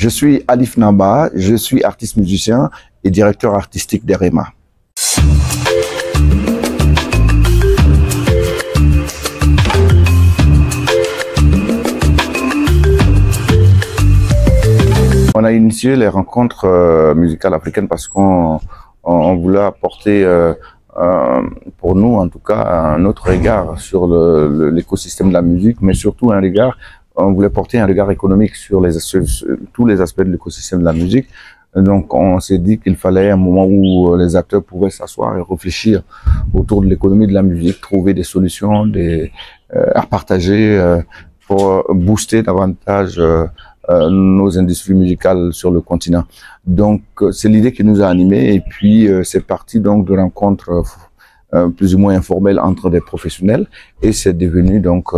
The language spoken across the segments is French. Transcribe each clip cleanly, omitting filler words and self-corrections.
Je suis Alif Namba, je suis artiste musicien et directeur artistique d'Erema. On a initié les rencontres musicales africaines parce qu'on voulait apporter, pour nous en tout cas, un autre regard sur l'écosystème de la musique, mais surtout on voulait porter un regard économique sur tous les aspects de l'écosystème de la musique. Donc on s'est dit qu'il fallait un moment où les acteurs pouvaient s'asseoir et réfléchir autour de l'économie de la musique, trouver des solutions à partager pour booster davantage nos industries musicales sur le continent. Donc c'est l'idée qui nous a animés et puis c'est parti donc de rencontres plus ou moins informelles entre des professionnels et c'est devenu donc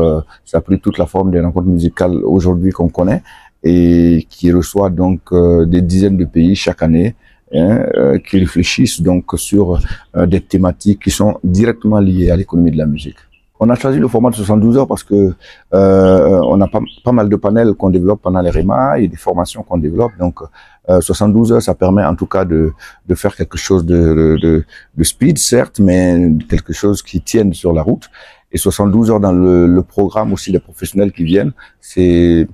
ça a pris toute la forme des rencontres musicales aujourd'hui qu'on connaît et qui reçoit donc des dizaines de pays chaque année qui réfléchissent donc sur des thématiques qui sont directement liées à l'économie de la musique. On a choisi le format de 72 heures parce que on a pas mal de panels qu'on développe pendant l'Erema et des formations qu'on développe. Donc 72 heures, ça permet en tout cas de faire quelque chose de speed, certes, mais quelque chose qui tienne sur la route. Et 72 heures dans le programme aussi des professionnels qui viennent, c'est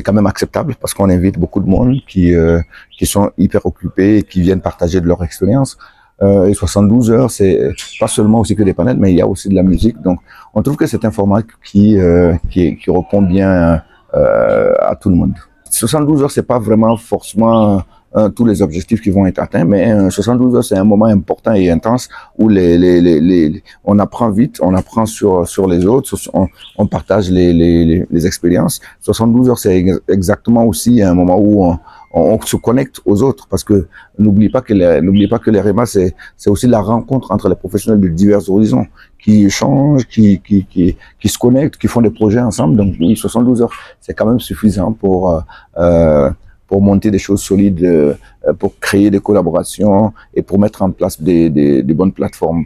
quand même acceptable parce qu'on invite beaucoup de monde qui sont hyper occupés et qui viennent partager de leur expérience. Et 72 heures, c'est pas seulement aussi que des panels, mais il y a aussi de la musique. Donc, on trouve que c'est un format qui répond bien à tout le monde. 72 heures, c'est pas vraiment forcément tous les objectifs qui vont être atteints, mais 72 heures, c'est un moment important et intense où on apprend vite, on apprend sur les autres, on partage les expériences. 72 heures, c'est exactement aussi un moment où on se connecte aux autres parce que n'oubliez pas que l'Erema c'est aussi la rencontre entre les professionnels de divers horizons qui échangent, qui se connectent, qui font des projets ensemble. Donc oui, 72 heures, c'est quand même suffisant pour monter des choses solides, pour créer des collaborations et pour mettre en place des bonnes plateformes.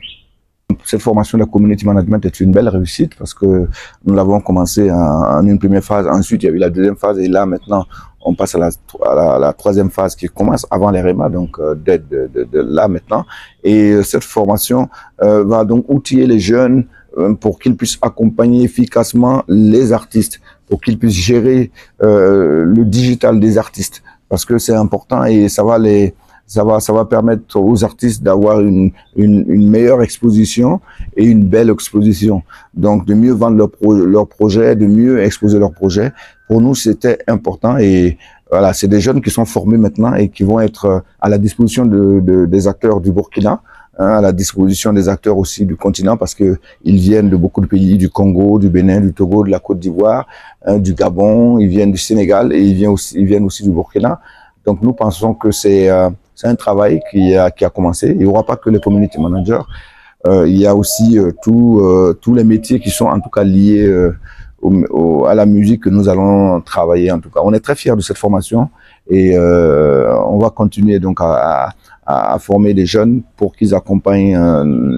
Cette formation de community management est une belle réussite parce que nous l'avons commencé en une première phase, ensuite il y a eu la deuxième phase et là maintenant on passe à la troisième phase qui commence avant l'Erema, donc de là maintenant. Et cette formation va donc outiller les jeunes pour qu'ils puissent accompagner efficacement les artistes, pour qu'ils puissent gérer le digital des artistes, parce que c'est important et ça va permettre aux artistes d'avoir une meilleure exposition et une belle exposition. Donc, de mieux vendre leur projet, de mieux exposer leur projet. Pour nous, c'était important et voilà, c'est des jeunes qui sont formés maintenant et qui vont être à la disposition des acteurs du Burkina, à la disposition des acteurs aussi du continent parce que ils viennent de beaucoup de pays, du Congo, du Bénin, du Togo, de la Côte d'Ivoire, du Gabon, ils viennent du Sénégal et ils viennent aussi du Burkina. Donc, nous pensons que c'est un travail qui a commencé. Il n'y aura pas que les community managers. Il y a aussi tous les métiers qui sont en tout cas liés à la musique que nous allons travailler en tout cas. On est très fiers de cette formation et on va continuer donc à former des jeunes pour qu'ils accompagnent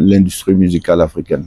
l'industrie musicale africaine.